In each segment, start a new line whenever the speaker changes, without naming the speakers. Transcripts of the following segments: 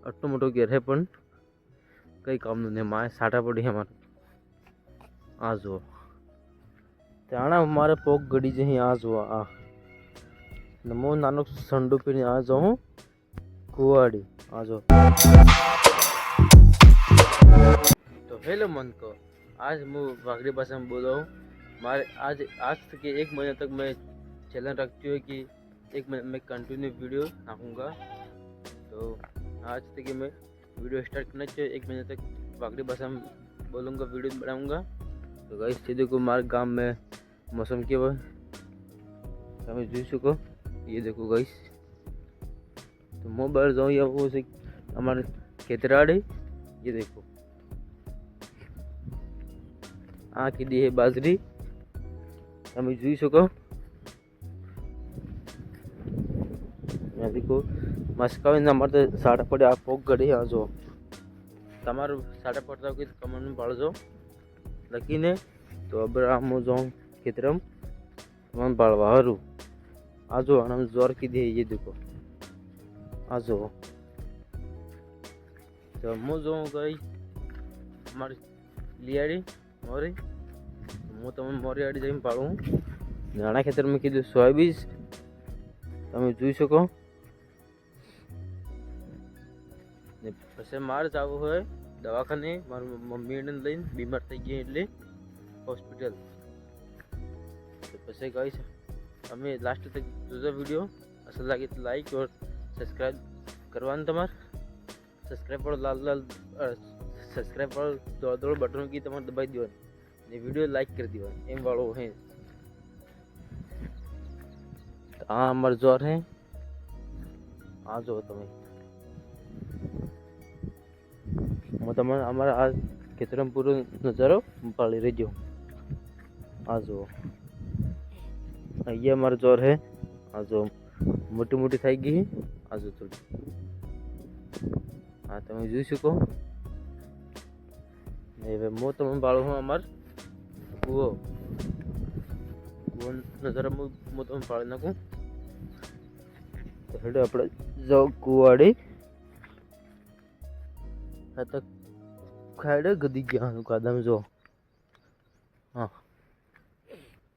આટલો મોટો ઘેર હે પણ કંઈ કામનું નહીં. મારે સાટા પડી છે મારે. આ જુઓ ત્યાં મારે પોક ગડી જઈ. આ જુઓ આ હું નાનો સંડો પીને આ જાઉં કુવાડી. આ જો તો હેલો मन को आज मैं वागड़ी भाषा में बोल रहा हूँ. मारे आज के 1 महीने तक मैं चैलेंज रखती हूँ कि 1 महीने में कंटिन्यू वीडियो डालूँगा. तो आज तक मैं वीडियो स्टार्ट करना चाहिए. 1 महीने तक वागड़ी भाषा में बोलूँगा, वीडियो बनाऊँगा. तो गाइस ये देखो हमारे गांव में मौसम क्या हुआ તમે જોઈ શકો. ये देखो गाइस तो मैं बाहर जाऊँ या वो से हमारे खेतराड़ी. ये देखो आ कीधी है बाजरी. તમે જોઈ શકો. यहाँ देखो मस्कावीને અમારે તો સાડા પડે. આ પોક ગળી. આ જો તમારું સાડા પડતા હોય તો કમેન્ટમાં પાડજો લખીને. તો હવે હું જાઉં ખેતરમાં તમને પાડવા હારું. आ जो हम जोर की दी है. ये देखो आ जो तो मु जो गई हमारी लियाड़ी मोरी. હું તમને મોરી આડી જઈને પાડું. નાના ખેતરમાં કીધું સોયાબીન તમે જોઈ શકો. ને પછી મારે જવું હોય દવાખાને. મારી મમ્મીને લઈને બીમાર થઈ ગઈ એટલે હોસ્પિટલ. તો પછી ગઈ અમે लास्ट तक जो वीडियो अच्छा लगे तो लाइक और सब्सक्राइब करवाना. तमार सब्सक्राइब पर लाल सब्सक्राइब पर दौड़ बटन की तमार दबाई दीवा ने वीडियो लाइक कर दीवा एम वालों है. तो आ अमर जोर है. आ जो तमें मैं तमार अमर आज खेतरम पूरो नजारो पाली रही. आ जो ये हमारा जोर है. आ जो मोटी मोटी થઈ ગઈ. આ જો થોડી આ તમે જોઈ શકો. હવે હું તમને બાળું હું અમાર કૂવો નજર હું તમને પાડી નાખું. તો હેડો આપણે જાઓ કુવાડી. આ તો ખાડે ગદી ગયા કાદમ જો. હા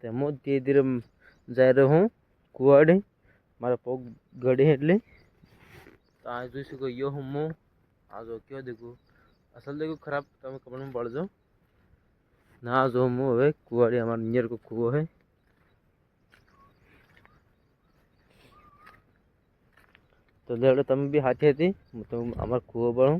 તો હું ધીરે ધીરે जा रहा हूँ कुआड़े. मारा पोग गड़े એટલે. तो आज જોઈ શકો यो હું आ जो क्यों देखो असल देखो खराब તમે कमेंट में पड़ जाओ ना. जो હું હવે कुआड़ी हमारे नियर को कुओ है. तो लेड़ो તમે भी हाथी थी तो हमारा कुओ बनो.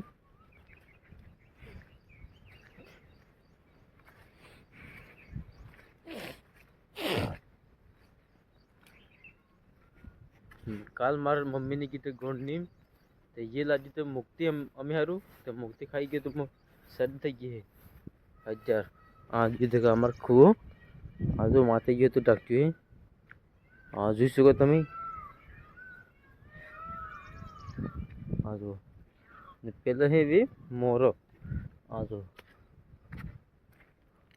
काल मार मम्मी ने की तो गोंड नीम तो ये लादी तो मुक्ति अमी हारू. तो मुक्ति खाई गए तो सर्द थी गई है 1000. आज ये देखा हमार खुओ. आज माथे गए तो डाक्टी है. आज જોઈ શકો તમે. आज पहले है वे मोरो. आज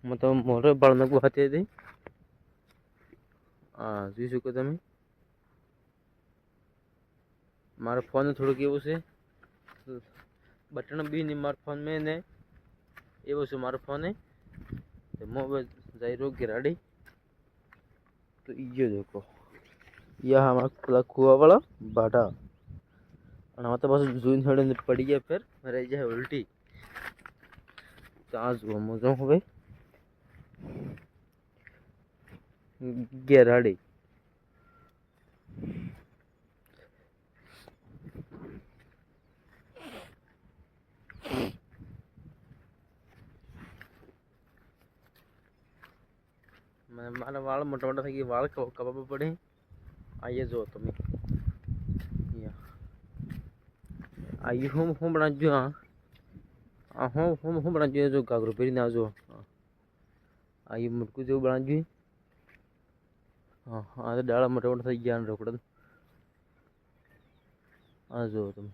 मतलब मोरो बाळना को हाथे दे. हाँ જોઈ શકો તમે. मारा फोन थोड़ा केवो से बटन भी नहीं मार फोन में ने एवो से मारो फोन है. तो मोबाइल जाई रो गिराड़ी. तो ये देखो यह हमारा कुआ वाला बाटा. और हमारे पास जून थोड़े पड़ी गया फिर रह जाए उल्टी. तो आज वो मौजो हो गई गिराड़ी. मारा वाल मोटा मोटा थी वाल कबाब पड़े. आइए जो तुम आइए हम बना जो. हाँ हम बना जो जो घाघरो पहरी ना जो. आइए मुटकू जो बना जो. हाँ हाँ तो डाला मोटा मोटा थी गया रोकड़ा. आ जो तुम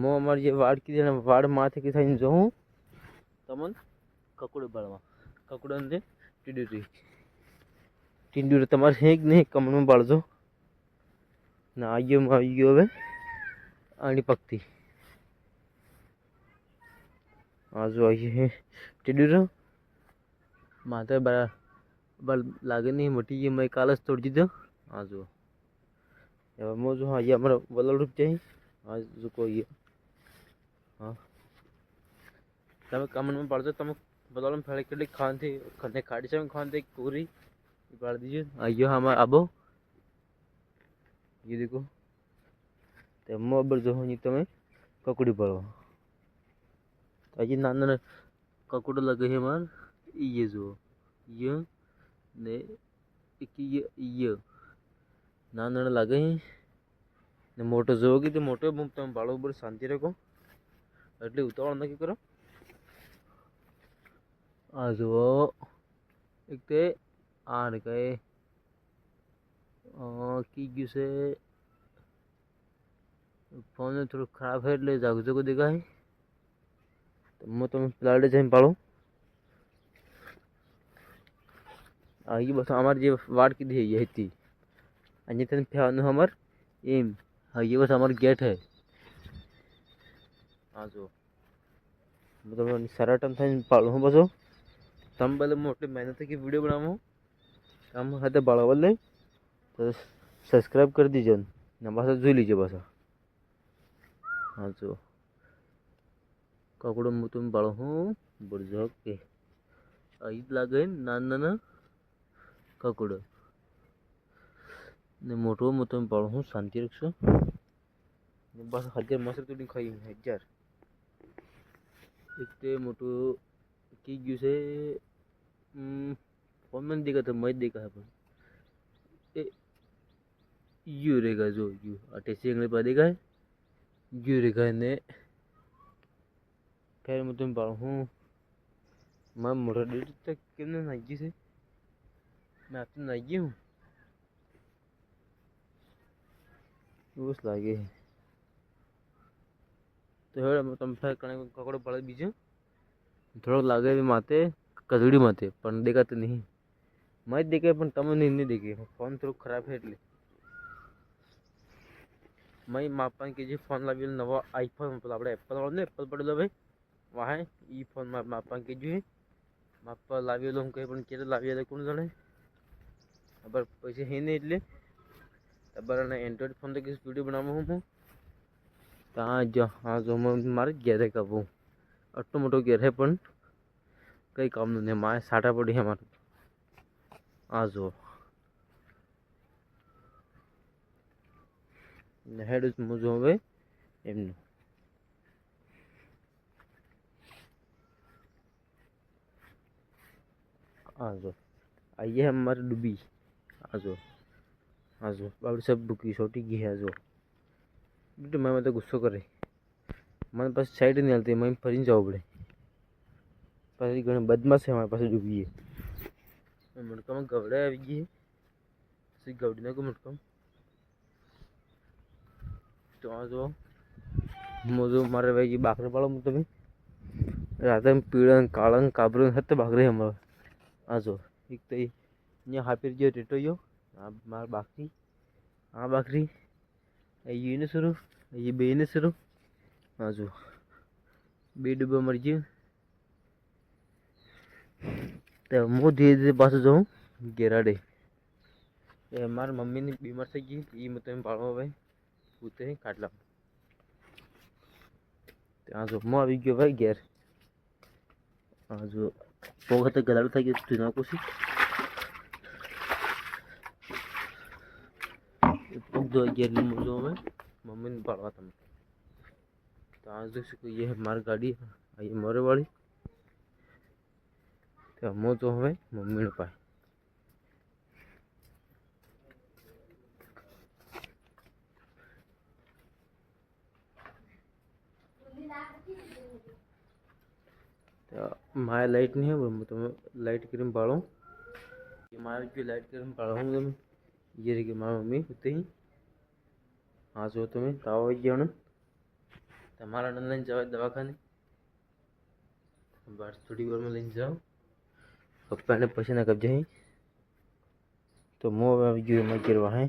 मो अमर ये वाड़ की वाड़ माथे की थी जो हूँ तमन ककुड़ बाड़वा ककुड़ अंदर टीडूरी टीडूरी तमारे है कि नहीं कमेंट में बाड़ दो. ને આઈયોમાં આવી ગયો હવે આની પગથી આ જો આવીએ ટીડ્યું માથે બરાબર લાગે નહીં મોટી ગઈ મેં કાલ જ તોડી દીધો આ જો હવે મો જો હા અમારે વલડ રૂપ જાય આ જો કોઈ હા તમે કમેન્ટમાં પાડજો તમે बताओ फैले के खान थे खन्ने खाड़ी से खान थे पूरी पाड़ दीजिए आइयो हमारा अबो ये देखो तो मोबर जो हो तुम्हें ककड़ी पड़ो ताकि नाना ककड़ लगे है मार ये जो ये ने ये नाना लगे हैं ने मोटो जो होगी तो मोटो तुम बाड़ो बर शांति रखो એટલે ઉતાવળ નક્કી કરો આ જુઓ એક તે આ કઈ કી ગયું છે ફોન થોડું ખરાબ છે એટલે જાગજો દેખાય તો હું તમે પ્લાડે જઈને પાડો આ એ બસ અમારી જે વાટ કીધી એ હતી અહીંયા તને ફેવાનું અમાર એમ હા એ બસ અમારું ગેટ હે આ જો હું તમને સારા ટાઈમ થઈને પાડું હું બસો તમે ભલે મોટી મહેનત की वीडियो बनाओ हम हाथे बाड़ा बोले तो सब्सक्राइब कर दीजिए ना बस जो लीजिए बस हाँ जो ककड़ो मु तुम बाड़ो हूँ बुर्जो के ईद लागे नाना ककड़ो ने मोटो मु तुम बाड़ो हूँ शांति रखो बस 1000 मसर तुड़ी खाई 1000 एक ते मोटो की गयु से फोन में देखा था मैं देखा है पर यू रहेगा जो यू अटेसी अंगले पर देखा है यू रहेगा ने फिर मैं तुम पढ़ हूँ मैं मोटर डेट तक क्यों नाइजी से मैं आप तो नाइजी हूँ बस लागे तो हेड़ मैं तुम फिर कने ककड़ो पड़े बीजे थोड़ा लागे माते कजड़ी माते पर देखा तो नहीं मैं देखे पर तम नहीं देखे फोन थोड़ा खराब है એટલે मैं मापन के जी फोन लावी नवा आईफोन मतलब આપણે एप्पल वाला ने एप्पल पड़ेलो भाई वहाँ ई फोन मापन के जी माप लावी लो कहीं पण केरे लावी ले कोण जाने अबर पैसे है नहीं એટલે अबर ने एंड्रॉइड फोन के वीडियो बनावो हूं ता जो हां जो मारे घेरे कबू अट्टो मोटो घेर है पण कई काम नहीं माए साटा पड़ी है मारे आ जो हेड मुझे હવે એમનું आ जो आइए हमारे डूबी आ जो बाबड़ी सब बुकी छोटी की है जो बेटे मैं तो गुस्सो करे मन पास साइड नहीं हलती मैं फरी जाओ पड़े पास घणे बदमाश है हमारे पास डूबी है मटका में गवड़े आ गई है गवड़ी को मटका तो आ जो मुझे मारे भाई जी बाकरे पालो तुम रात में पीड़ा काला काबरू हते बाकरे हमारे आ जो एक तो ये हाफिर जो टेटो यो मार बाकरी हाँ बाकरी ये ने शुरू ये बे ने शुरू आ जो बे डूबा मर गए तो मु धीरे धीरे पास जाऊँ गेराडे मार मम्मी ने बीमार से गई ये मतलब पाड़ो भाई पूछते हैं काटला आज मु आ गयो भाई घेर आज पोगते गलाड़ था कि तुना कोसी पोग दो घेर ने मुझो में मम्मी ने पाड़वा तम तो आज देख सको ये है मार गाड़ी ये मोरे वाली तो मु तो हमें मम्मी ने पाए माया लाइट नहीं है वो तो लाइट क्रीम पाड़ो ये माया की लाइट क्रीम पाड़ो हूँ तुम ये रही मारा मम्मी उतने ही हाँ जो तुम्हें ताव गया तमारा नंदन जाओ दवाखाने बार थोड़ी बार में लेने जाओ पप्पा ने पैसे ना कब्जे हैं तो मो गयो मैं गिरवा है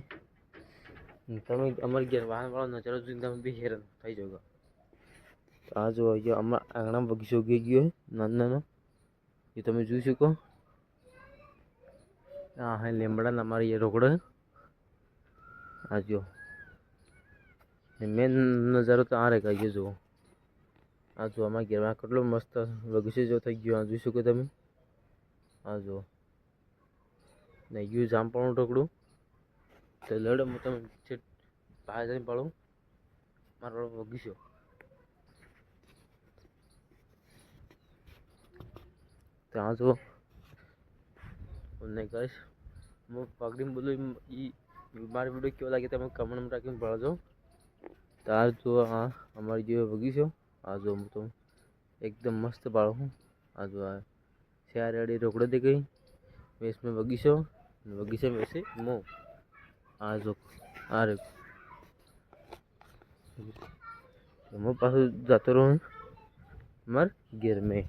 તમે અમારી ઘેર વાહનવાળો નજારો જોઈને તમે બી હેરાન થઈ જાવ. આ જો અમારા આંગણામાં બગીચો ઉગી ગયો નાનો નાનો, એ તમે જોઈ શકો. હા હા લીમડાના અમારી રોકડે આ જો મેન નજારો તો આ રેખા ગયો જુઓ. આ જો અમારા ઘેરમાં કેટલો મસ્ત બગીચો જો થઈ ગયો. આ જોઈ શકો તમે. આ જો ને ગયું જામપણનું ટોકડું તો લડો હું તમે બહાર જઈને પાડું મારો બગીચો. ત્યાં જો નહીં કહીશ હું પકડીને બોલું એ મારી વિડીયો કેવો લાગે તમે કમેન્ટમાં રાખીને ભણજો. તાર જો આ અમારી જેવો બગીચો. આ જો હું તો एकदम मस्त बाड़ो हूँ. आज शेयर रेडी रोकड़े दे गई मैं इसमें बगीचे में से मो आज आ रहे मैं पास जाते रहो हमार गिर में.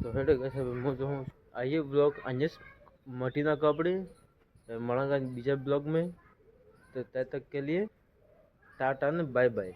तो हेडे कैसे मैं जो हूँ आइए ब्लॉग अंजस मटी ना कपड़े मड़ांगा बीजा ब्लॉग में. तो तब तक के लिए टाटा ने बाय बाय.